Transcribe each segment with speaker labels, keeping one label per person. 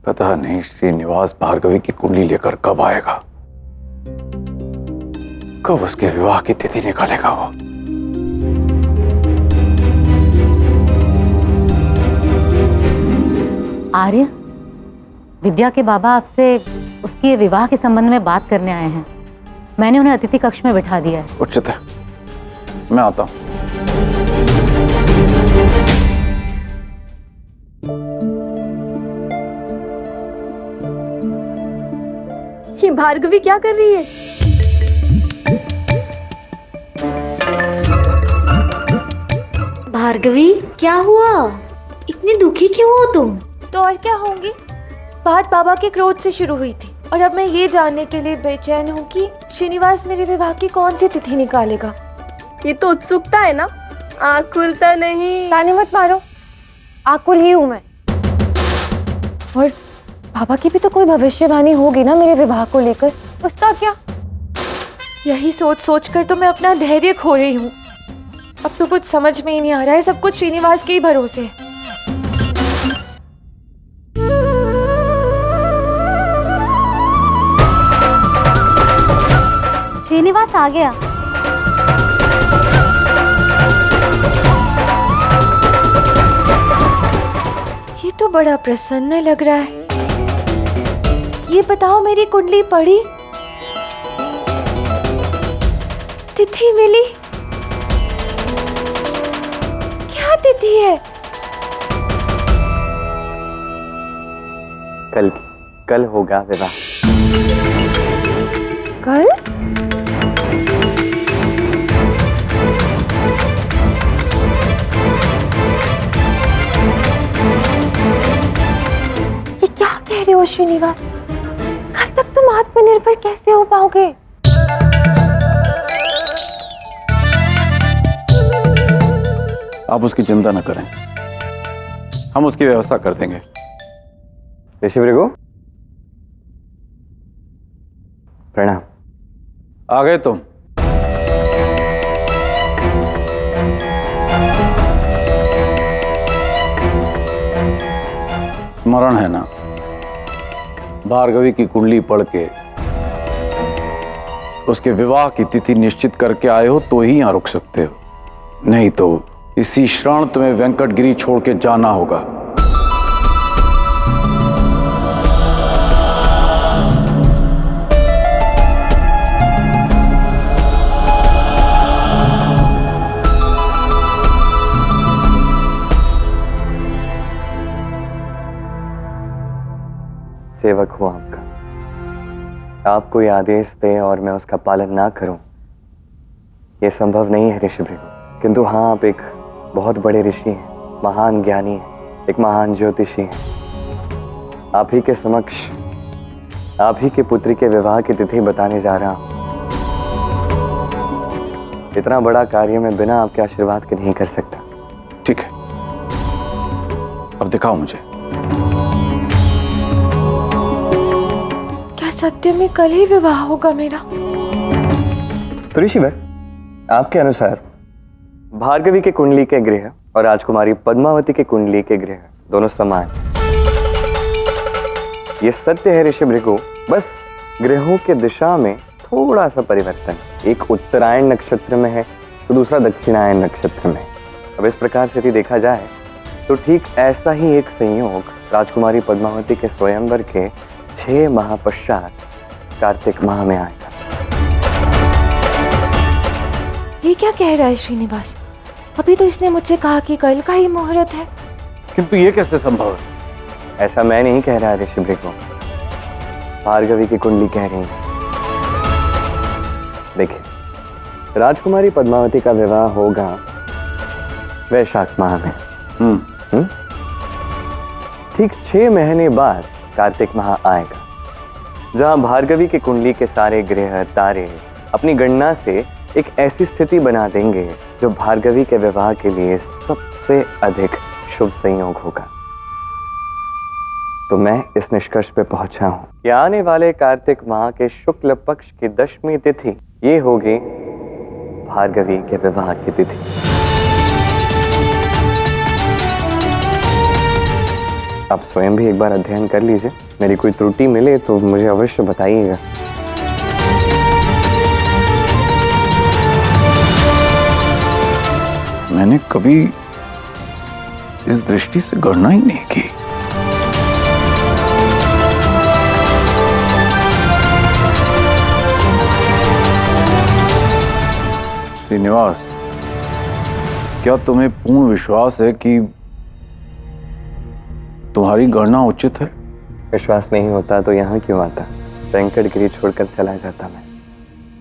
Speaker 1: पता नहीं श्रीनिवास भार्गवी की कुंडली लेकर कब आएगा, कब उसके विवाह की तिथि निकालेगा वो।
Speaker 2: आर्य, विद्या के बाबा आपसे उसके विवाह के संबंध में बात करने आए हैं। मैंने उन्हें अतिथि कक्ष में बिठा दिया है।
Speaker 1: उचित है, मैं आता हूं।
Speaker 3: ये भार्गवी क्या कर रही है?
Speaker 4: भार्गवी, क्या हुआ? इतनी दुखी क्यों हो तुम?
Speaker 5: तो और क्या होंगी, बात बाबा के क्रोध से शुरू हुई थी और अब मैं ये जानने के लिए बेचैन हूँ कि श्रीनिवास मेरे विवाह की कौन सी तिथि निकालेगा।
Speaker 3: ये तो उत्सुकता है ना, आँख खुलता नहीं।
Speaker 5: ताने मत मारो, आकुल ही हूँ मैं। और बाबा की भी तो कोई भविष्यवाणी होगी ना मेरे विवाह को लेकर, उसका क्या? यही सोच सोच कर तो मैं अपना धैर्य खो रही हूँ। अब तो कुछ समझ में ही नहीं आ रहा है, सब कुछ श्रीनिवास के ही भरोसे है।
Speaker 4: श्रीनिवास आ गया।
Speaker 5: ये तो बड़ा प्रसन्न लग रहा है। ये बताओ, मेरी कुंडली पड़ी, तिथि मिली? क्या तिथि है?
Speaker 6: कल होगा विवाह।
Speaker 5: कल? ये क्या कह रहे हो श्रीनिवास? कल तक तुम आत्मनिर्भर कैसे हो पाओगे?
Speaker 1: आप उसकी चिंता न करें, हम उसकी व्यवस्था कर देंगे।
Speaker 6: ऋषि भृगु, प्रणाम।
Speaker 1: आ गए तुम? स्मरण है ना, भार्गवी की कुंडली पढ़ के उसके विवाह की तिथि निश्चित करके आए हो तो ही यहां रुक सकते हो, नहीं तो इसी क्षण तुम्हें वेंकटगिरी छोड़ के जाना होगा।
Speaker 6: सेवक हूं आपका, आप कोई आदेश दे और मैं उसका पालन ना करूं, यह संभव नहीं है ऋषि भृगु। किंतु हाँ, आप एक बहुत बड़े ऋषि हैं, महान ज्ञानी हैं, एक महान ज्योतिषी हैं। आप ही के समक्ष आप ही के पुत्री के विवाह की तिथि बताने जा रहा हूं। इतना बड़ा कार्य मैं बिना आपके आशीर्वाद के नहीं कर सकता।
Speaker 1: ठीक है, अब दिखाओ मुझे।
Speaker 5: क्या सत्य में कल ही विवाह होगा मेरा?
Speaker 6: तो ऋषिवर, आपके अनुसार भार्गवी के कुंडली के ग्रह और राजकुमारी पद्मावती के कुंडली के ग्रह दोनों समान। ये सत्य है ऋषि भृगु, बस ग्रहों के दिशा में थोड़ा सा परिवर्तन, एक उत्तरायण नक्षत्र में है तो दूसरा दक्षिणायन नक्षत्र में। अब इस प्रकार से यदि देखा जाए तो ठीक ऐसा ही एक संयोग राजकुमारी पद्मावती के स्वयंवर के 6 माह पश्चात कार्तिक माह में आएगा।
Speaker 5: ये क्या कह रहा है श्रीनिवास? अभी तो इसने मुझसे कहा कि कल का ही मुहूर्त है।
Speaker 1: किंतु ये कैसे संभव है?
Speaker 6: ऐसा मैं नहीं कह रहा ऋषि भृगु, भार्गवी की कुंडली कह रही है। देखिए, राजकुमारी पद्मावती का विवाह होगा वैशाख माह में। ठीक 6 महीने बाद कार्तिक माह आएगा, जहां भार्गवी की कुंडली के सारे ग्रह तारे अपनी गणना से एक ऐसी स्थिति बना देंगे जो भार्गवी के विवाह के लिए सबसे अधिक शुभ संयोग होगा। तो मैं इस निष्कर्ष पे पहुंचा हूं कि आने वाले कार्तिक माह के शुक्ल पक्ष की 10वीं तिथि ये होगी भार्गवी के विवाह की तिथि। आप स्वयं भी एक बार अध्ययन कर लीजिए। मेरी कोई त्रुटि मिले तो मुझे अवश्य बताइएगा।
Speaker 1: मैंने कभी इस दृष्टि से गणना ही नहीं की। श्रीनिवास, क्या तुम्हें पूर्ण विश्वास है कि तुम्हारी गणना उचित है?
Speaker 6: विश्वास नहीं होता तो यहाँ क्यों आता? वेंकटगिरी छोड़कर चला जाता मैं।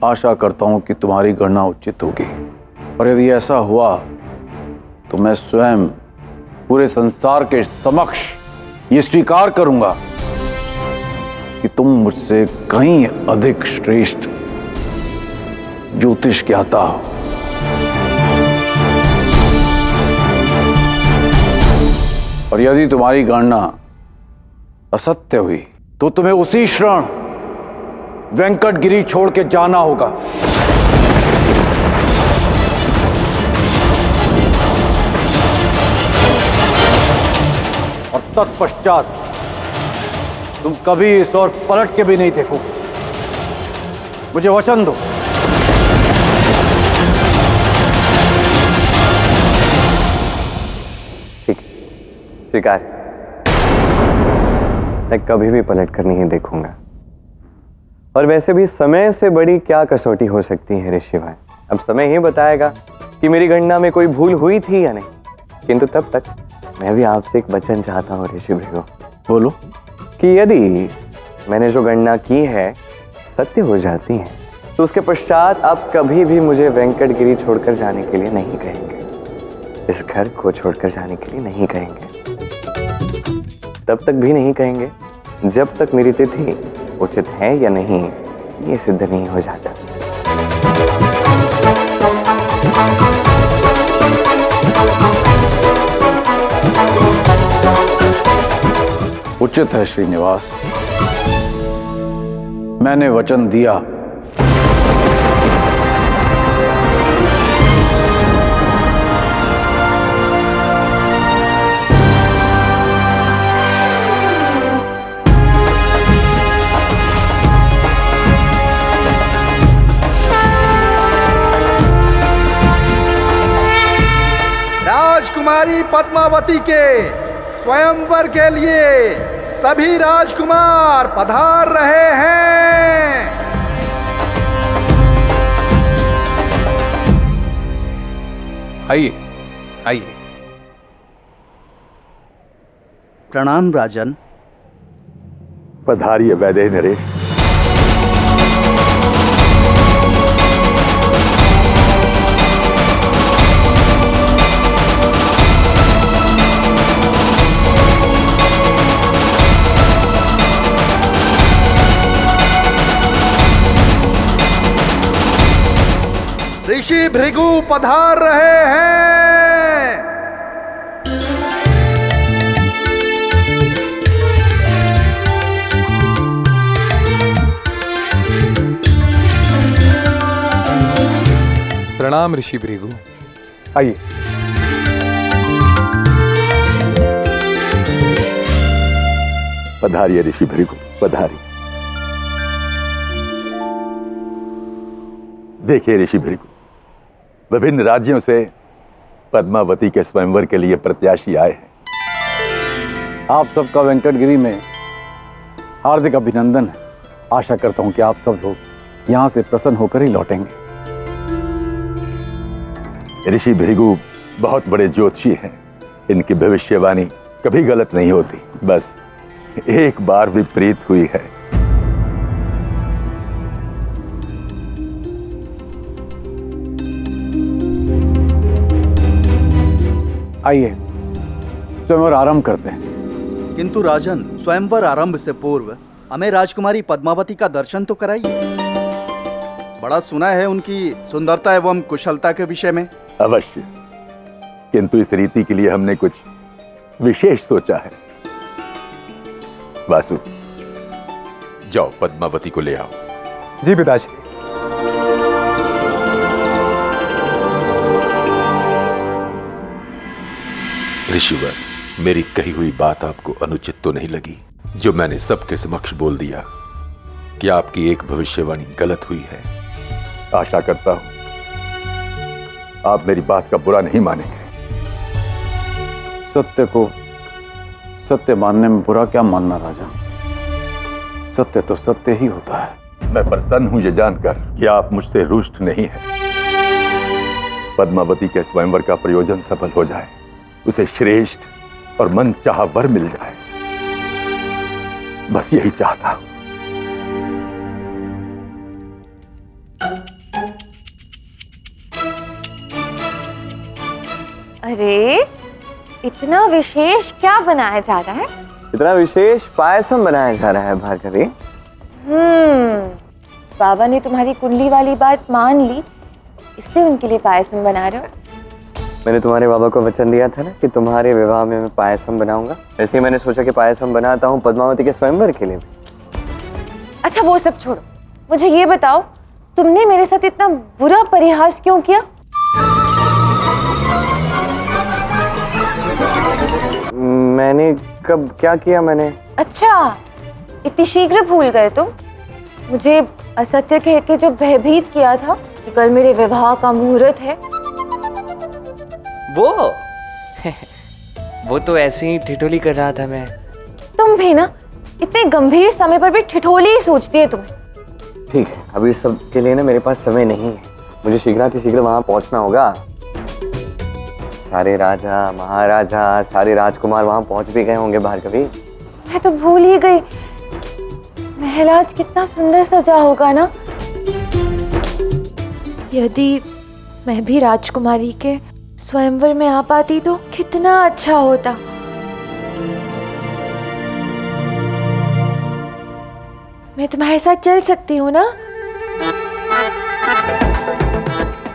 Speaker 1: आशा करता हूं कि तुम्हारी गणना उचित होगी, और यदि ऐसा हुआ तो मैं स्वयं पूरे संसार के समक्ष ये स्वीकार करूंगा कि तुम मुझसे कहीं अधिक श्रेष्ठ ज्योतिष ज्ञाता हो। और यदि तुम्हारी गणना असत्य हुई तो तुम्हें उसी क्षण वेंकटगिरी छोड़ के जाना होगा। और तत्पश्चात तुम कभी इस ओर पलट के भी नहीं देखोगे। मुझे वचन दो।
Speaker 6: ठीक, स्वीकार। मैं कभी भी पलट कर नहीं देखूंगा। और वैसे भी समय से बड़ी क्या कसौटी हो सकती है ऋषि भाई? अब समय ही बताएगा कि मेरी गणना में कोई भूल हुई थी या नहीं। किंतु तब तक मैं भी आपसे एक वचन चाहता हूँ ऋषि भृगु।
Speaker 1: बोलो।
Speaker 6: कि यदि मैंने जो गणना की है सत्य हो जाती है तो उसके पश्चात आप कभी भी मुझे वेंकटगिरी छोड़कर जाने के लिए नहीं कहेंगे। इस घर को छोड़कर जाने के लिए नहीं कहेंगे। तब तक भी नहीं कहेंगे जब तक मेरी तिथि उचित है या नहीं ये सिद्ध नहीं हो जाता।
Speaker 1: उचित है श्रीनिवास, मैंने वचन दिया।
Speaker 7: राजकुमारी पद्मावती के स्वयंवर के लिए सभी राजकुमार पधार रहे हैं।
Speaker 8: आइए आइए।
Speaker 7: प्रणाम राजन।
Speaker 9: पधारिए वैदेह नरेश।
Speaker 7: ऋषि भृगु पधार रहे हैं।
Speaker 8: प्रणाम ऋषि भृगु।
Speaker 9: आइए। पधारिए ऋषि भृगु, पधारिए। देखिए ऋषि भृगु, विभिन्न राज्यों से पद्मावती के स्वयंवर के लिए प्रत्याशी आए हैं।
Speaker 1: आप सबका वेंकटगिरी में हार्दिक अभिनंदन है। आशा करता हूं कि आप सब लोग यहां से प्रसन्न होकर ही लौटेंगे।
Speaker 9: ऋषि भृगु बहुत बड़े ज्योतिषी हैं। इनकी भविष्यवाणी कभी गलत नहीं होती, बस एक बार विपरीत हुई है।
Speaker 1: आइए स्वयंवर आरंभ करते हैं।
Speaker 7: किंतु राजन, स्वयंवर आरंभ से पूर्व हमें राजकुमारी पद्मावती का दर्शन तो कराइए। बड़ा सुना है उनकी सुंदरता एवं कुशलता के विषय में।
Speaker 9: अवश्य, किंतु इस रीति के लिए हमने कुछ विशेष सोचा है। वासु, जाओ पद्मावती को ले आओ।
Speaker 8: जी पिताजी।
Speaker 10: ऋषिवर,
Speaker 9: मेरी कही हुई बात आपको अनुचित तो नहीं लगी, जो मैंने सबके समक्ष बोल दिया कि आपकी एक भविष्यवाणी गलत हुई है? आशा करता हूं आप मेरी बात का बुरा नहीं मानेंगे।
Speaker 1: सत्य को सत्य मानने में बुरा क्या मानना राजा? सत्य तो सत्य ही होता है।
Speaker 9: मैं प्रसन्न हूं ये जानकर कि आप मुझसे रुष्ट नहीं हैं। पद्मावती के स्वयंवर का प्रयोजन सफल हो जाए, उसे श्रेष्ठ और मन चाहा वर मिल जाए, बस यही चाहता हूं।
Speaker 5: अरे इतना विशेष क्या बनाया जा रहा है?
Speaker 6: इतना विशेष पायसम बनाया जा रहा है भार्गवी।
Speaker 5: बाबा ने तुम्हारी कुंडली वाली बात मान ली, इसलिए उनके लिए पायसम बना रहे हो।
Speaker 6: मैंने तुम्हारे बाबा को वचन दिया था ना कि तुम्हारे विवाह में मैं पायसम बनाऊंगा, ऐसे ही मैंने सोचा कि पायसम बनाता हूँ पद्मावती के स्वयंवर के लिए।
Speaker 5: अच्छा वो सब छोड़ो, मुझे ये बताओ तुमने मेरे साथ इतना बुरा परिहास क्यों किया?
Speaker 6: मैंने कब क्या किया मैंने? अच्छा,
Speaker 5: इतनी शीघ्र भूल गए तुम? मुझे असत्य कह के जो भयभीत किया था कि कल मेरे विवाह का मुहूर्त है।
Speaker 6: वो तो ऐसे ही ठिठोली कर रहा था मैं।
Speaker 5: तुम भी ना इतने गंभीर समय पर भी ठिठोली ही सोचती है तुम्हें।
Speaker 6: ठीक है, अभी सब के लिए ना मेरे पास समय नहीं है, मुझे शीघ्र वहां पहुंचना होगा। सारे राजा महाराजा सारे राजकुमार वहां पहुंच भी गए होंगे भार्गवी।
Speaker 5: मैं तो भूल ही गई, महल आज कितना सुंदर सजा होगा ना। यदि मैं भी राजकुमारी के स्वयंवर में आ पाती तो कितना अच्छा होता। मैं तुम्हारे साथ चल सकती हूँ ना?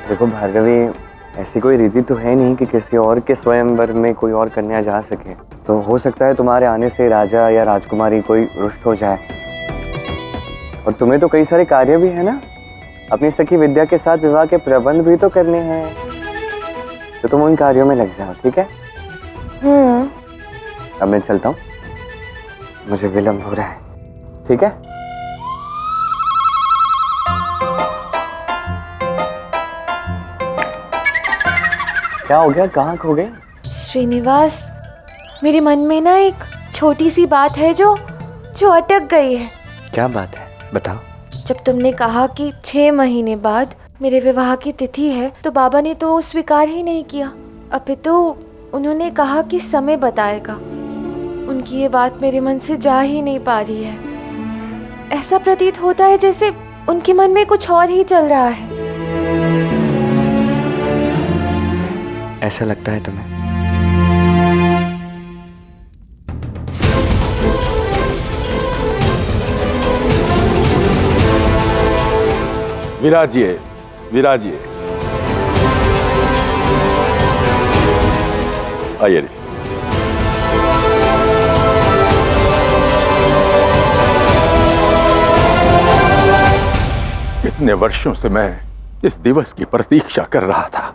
Speaker 6: देखो भार्गवी, ऐसी कोई रीति तो है नहीं कि किसी और के स्वयंवर में कोई और कन्या जा सके। तो हो सकता है तुम्हारे आने से राजा या राजकुमारी कोई रुष्ट हो जाए। और तुम्हें तो कई सारे कार्य भी है ना, अपनी सखी विद्या के साथ विवाह के प्रबंध भी तो करने हैं, तो तुम उन कार्यों में लग जाओ, ठीक है? अब मैं चलता हूँ, मुझे विलंब हो रहा है, ठीक है? क्या हो गया, कहाँ खो गए?
Speaker 5: श्रीनिवास, मेरे मन में ना एक छोटी सी बात है जो अटक गई है।
Speaker 6: क्या बात है, बताओ।
Speaker 5: जब तुमने कहा कि 6 महीने बाद मेरे विवाह की तिथि है, तो बाबा ने तो स्वीकार ही नहीं किया, अपितु उन्होंने कहा कि समय बताएगा। उनकी ये बात मेरे मन से जा ही नहीं पा रही है। ऐसा प्रतीत होता है जैसे उनके मन में कुछ और ही चल रहा है।
Speaker 6: ऐसा लगता है तुम्हें?
Speaker 9: विराजिए, विराजिए। आइए। कितने वर्षों से मैं इस दिवस की प्रतीक्षा कर रहा था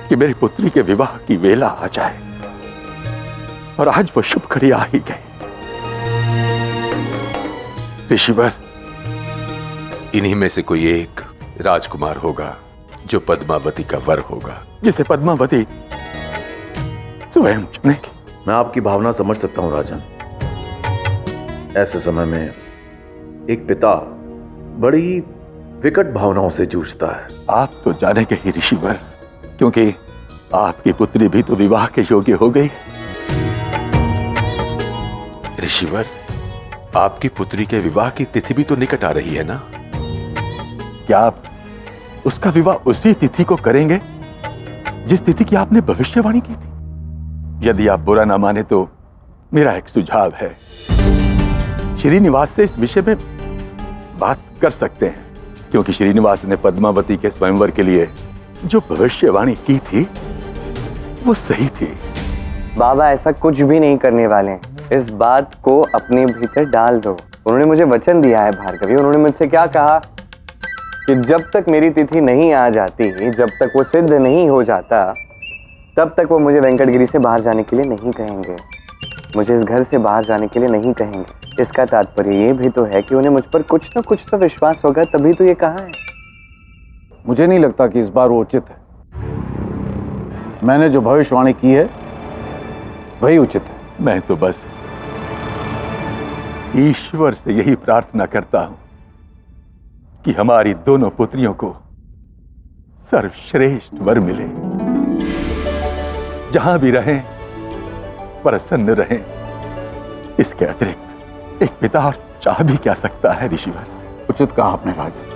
Speaker 9: कि मेरी पुत्री के विवाह की वेला आ जाए, और आज वो शुभ घड़ी आ ही गई। ऋषिवर, इन्हीं में से कोई एक राजकुमार होगा जो पद्मावती का वर होगा, जिसे पद्मावती स्वयं चुनेगी।
Speaker 1: मैं आपकी भावना समझ सकता हूं राजन। ऐसे समय में एक पिता बड़ी विकट भावनाओं से जूझता है।
Speaker 9: आप तो जानेंगे ही ऋषिवर, क्योंकि आपकी पुत्री भी तो विवाह के योग्य हो गई। ऋषिवर, आपकी पुत्री के विवाह की तिथि भी तो निकट आ रही है ना? क्या आप उसका विवाह उसी तिथि को करेंगे जिस तिथि की आपने भविष्यवाणी की थी? यदि आप बुरा ना माने तो मेरा एक सुझाव है। श्रीनिवास से इस विषय में बात कर सकते हैं, क्योंकि श्रीनिवास ने पद्मावती के स्वयंवर के लिए जो भविष्यवाणी की थी वो सही थी।
Speaker 6: बाबा ऐसा कुछ भी नहीं करने वाले हैं, इस बात को अपने भीतर डाल दो। उन्होंने मुझे वचन दिया है भार्गवी। उन्होंने मुझसे क्या कहा कि जब तक मेरी तिथि नहीं आ जाती, जब तक वो सिद्ध नहीं हो जाता, तब तक वो मुझे वेंकटगिरी से बाहर जाने के लिए नहीं कहेंगे, मुझे इस घर से बाहर जाने के लिए नहीं कहेंगे। इसका तात्पर्य ये भी तो है कि उन्हें मुझ पर कुछ ना कुछ तो विश्वास होगा, तभी तो ये कहा है।
Speaker 1: मुझे नहीं लगता कि इस बार वो उचित है। मैंने जो भविष्यवाणी की है वही उचित है।
Speaker 9: मैं तो बस ईश्वर से यही प्रार्थना करता हूं कि हमारी दोनों पुत्रियों को सर्वश्रेष्ठ वर मिले, जहां भी रहें प्रसन्न रहें। इसके अतिरिक्त एक पिता और चाह भी क्या सकता है ऋषिवर।
Speaker 1: उचित कहा आपने राजा।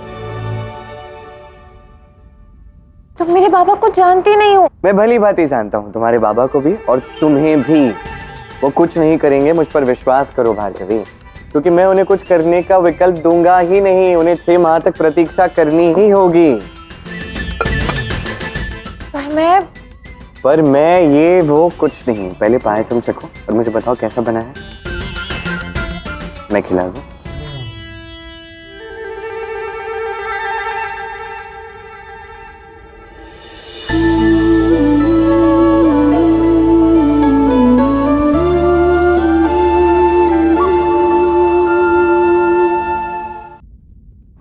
Speaker 5: तुम मेरे बाबा को जानती नहीं हो।
Speaker 6: मैं भली भांति जानता हूँ तुम्हारे बाबा को भी और तुम्हें भी। वो कुछ नहीं करेंगे, मुझ पर विश्वास करो भार्गवी, क्योंकि मैं उन्हें कुछ करने का विकल्प दूंगा ही नहीं। उन्हें 6 माह तक प्रतीक्षा करनी ही होगी। पर मैं ये वो कुछ नहीं। पहले पायसम चखो और मुझे बताओ कैसा बना है, मैं खिला दूं।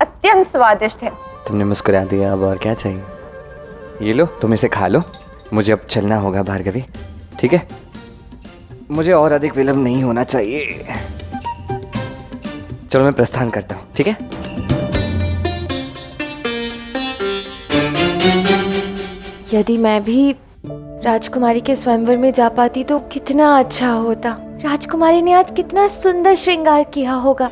Speaker 5: अत्यंत स्वादिष्ट है।
Speaker 6: तुमने मुस्कुरा दिया, अब और क्या चाहिए। ये लो, तुम इसे खा लो। मुझे अब चलना होगा भार्गवी, ठीक है? मुझे और अधिक विलंब नहीं होना चाहिए। चलो मैं प्रस्थान करता हूँ, ठीक है?
Speaker 5: यदि मैं भी राजकुमारी के स्वयंवर में जा पाती तो कितना अच्छा होता। राजकुमारी ने आज कितना सुंदर श्रृंगार किया होगा।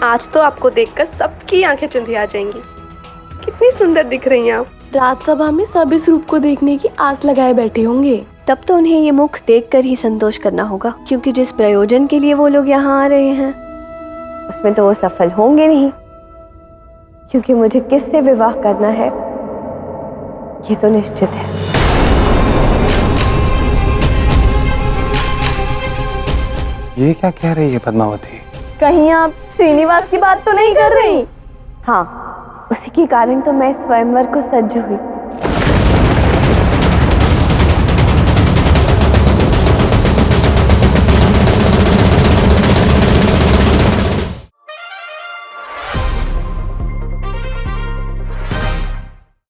Speaker 3: आज तो आपको देखकर सबकी आंखें चुंधिया जाएंगी। कितनी सुंदर दिख रही हैं आप।
Speaker 10: राजसभा में सब इस रूप को देखने की आस लगाए बैठे होंगे।
Speaker 11: तब तो उन्हें ये मुख देखकर ही संतोष करना होगा, क्योंकि जिस प्रयोजन के लिए वो लोग यहाँ आ रहे हैं उसमें तो वो सफल होंगे नहीं, क्योंकि मुझे किससे विवाह करना है ये तो निश्चित है।
Speaker 8: ये क्या कह रही है पद्मावती?
Speaker 10: कहीं आप श्रीनिवास की बात तो नहीं कर रही?
Speaker 11: हाँ, उसी के कारण तो मैं स्वयंवर को सज्ज हुई।